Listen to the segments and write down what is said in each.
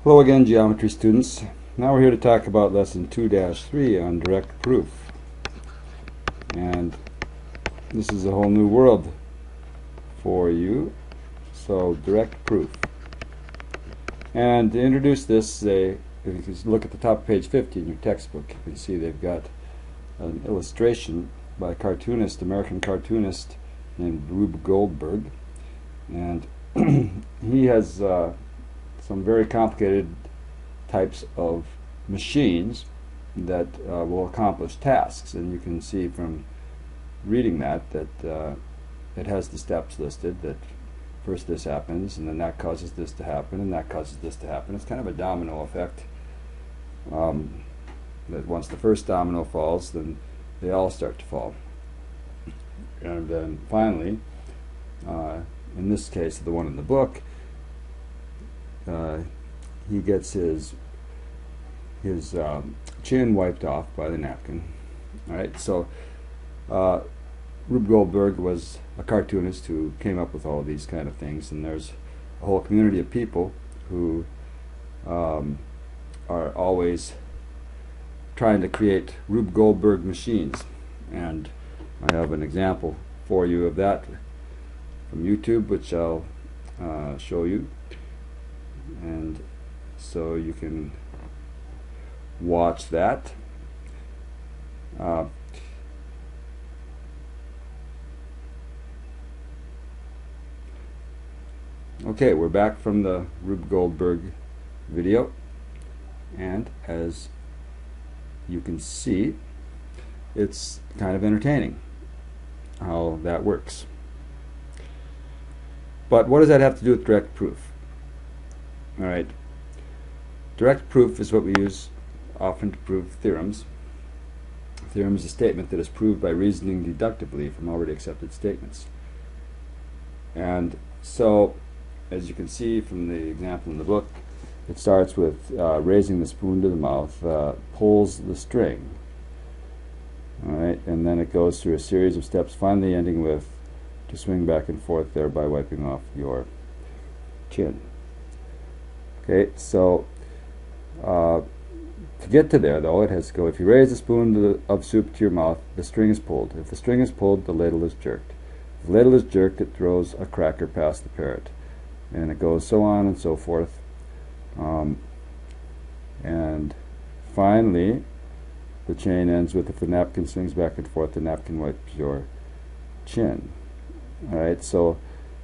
Hello again, geometry students. Now we're here to talk about lesson 2-3 on direct proof. And this is a whole new world for you. So, direct proof. And to introduce this, if you look at the top of page 50 in your textbook, you can see they've got an illustration by a American cartoonist named Rube Goldberg. And he has some very complicated types of machines that will accomplish tasks, and you can see from reading that it has the steps listed, that first this happens and then that causes this to happen and that causes this to happen. It's kind of a domino effect, that once the first domino falls, then they all start to fall. And then finally, in this case, the one in the book, he gets his chin wiped off by the napkin. All right, so Rube Goldberg was a cartoonist who came up with all of these kind of things, and there's a whole community of people who are always trying to create Rube Goldberg machines. And I have an example for you of that from YouTube, which I'll show you, and so you can watch that. Okay, we're back from the Rube Goldberg video, and as you can see, it's kind of entertaining how that works. But what does that have to do with direct proof? Alright, direct proof is what we use often to prove theorems. A theorem is a statement that is proved by reasoning deductively from already accepted statements. And so, as you can see from the example in the book, it starts with raising the spoon to the mouth, pulls the string. Alright, and then it goes through a series of steps, finally ending with to swing back and forth, thereby wiping off your chin. Okay, so to get to there, though, it has to go, if you raise the spoon of soup to your mouth, the string is pulled. If the string is pulled, the ladle is jerked. If the ladle is jerked, it throws a cracker past the parrot. And it goes so on and so forth. And finally, the chain ends with, if the napkin swings back and forth, the napkin wipes your chin. Alright, so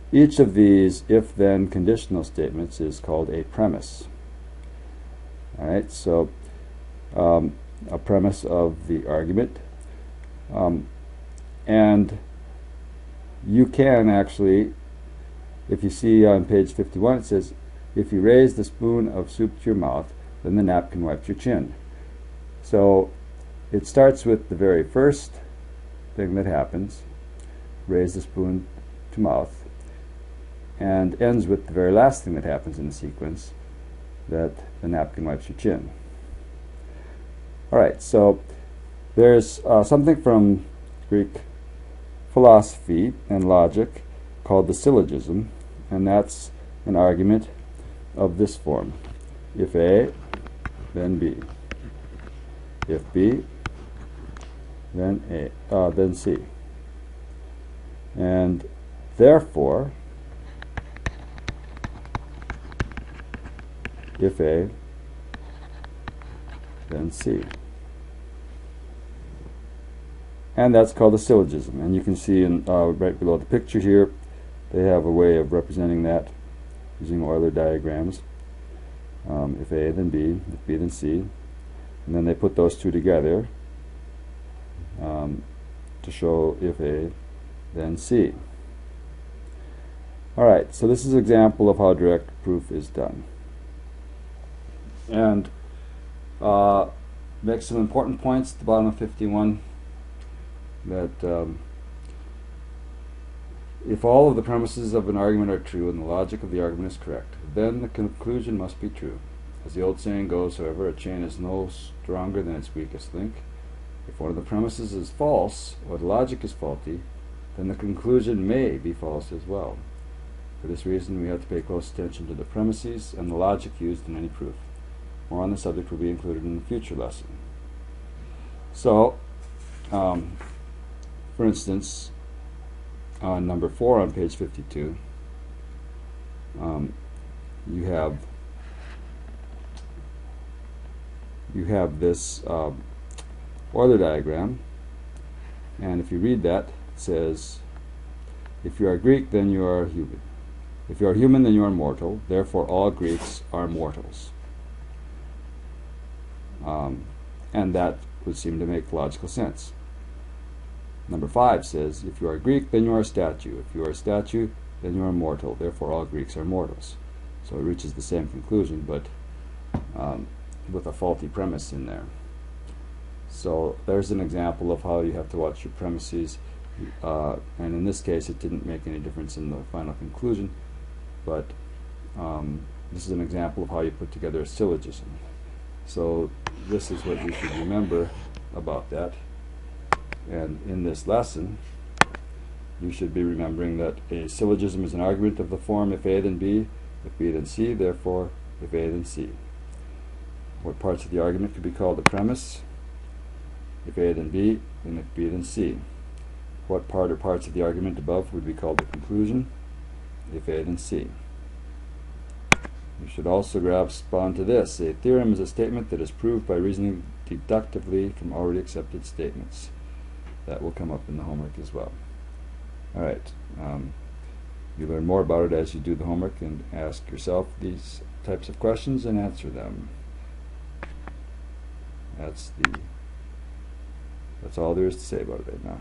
each of these if-then conditional statements is called a premise. Alright, so a premise of the argument. And you can actually, if you see on page 51, it says, if you raise the spoon of soup to your mouth, then the napkin wipes your chin. So it starts with the very first thing that happens, raise the spoon to mouth, and ends with the very last thing that happens in the sequence, that the napkin wipes your chin. Alright, so there's something from Greek philosophy and logic called the syllogism, and that's an argument of this form. If A, then B. If B, then C. And therefore, if A, then C. And that's called a syllogism. And you can see right below the picture here, they have a way of representing that using Euler diagrams. If A, then B, if B, then C. And then they put those two together to show if A, then C. Alright, so this is an example of how direct proof is done. And make some important points at the bottom of 51, that if all of the premises of an argument are true and the logic of the argument is correct, then the conclusion must be true. As the old saying goes, however, a chain is no stronger than its weakest link. If one of the premises is false, or the logic is faulty, then the conclusion may be false as well. For this reason, we have to pay close attention to the premises and the logic used in any proof. More on the subject will be included in a future lesson. So, for instance, on number 4 on page 52, you have this Euler diagram, and if you read that, it says, if you are Greek, then you are human. If you are human, then you are mortal. Therefore, all Greeks are mortals. And that would seem to make logical sense. Number 5 says, if you are Greek, then you are a statue. If you are a statue, then you are mortal. Therefore, all Greeks are mortals. So it reaches the same conclusion, but with a faulty premise in there. So there's an example of how you have to watch your premises. And in this case, it didn't make any difference in the final conclusion, but this is an example of how you put together a syllogism. So this is what you should remember about that. And in this lesson, you should be remembering that a syllogism is an argument of the form if A then B, if B then C, therefore if A then C. What parts of the argument could be called a premise? If A then B, then if B then C. What part or parts of the argument above would be called the conclusion? If A then C. You should also grasp onto this. A theorem is a statement that is proved by reasoning deductively from already accepted statements. That will come up in the homework as well. Alright, you learn more about it as you do the homework and ask yourself these types of questions and answer them. That's all there is to say about it right now.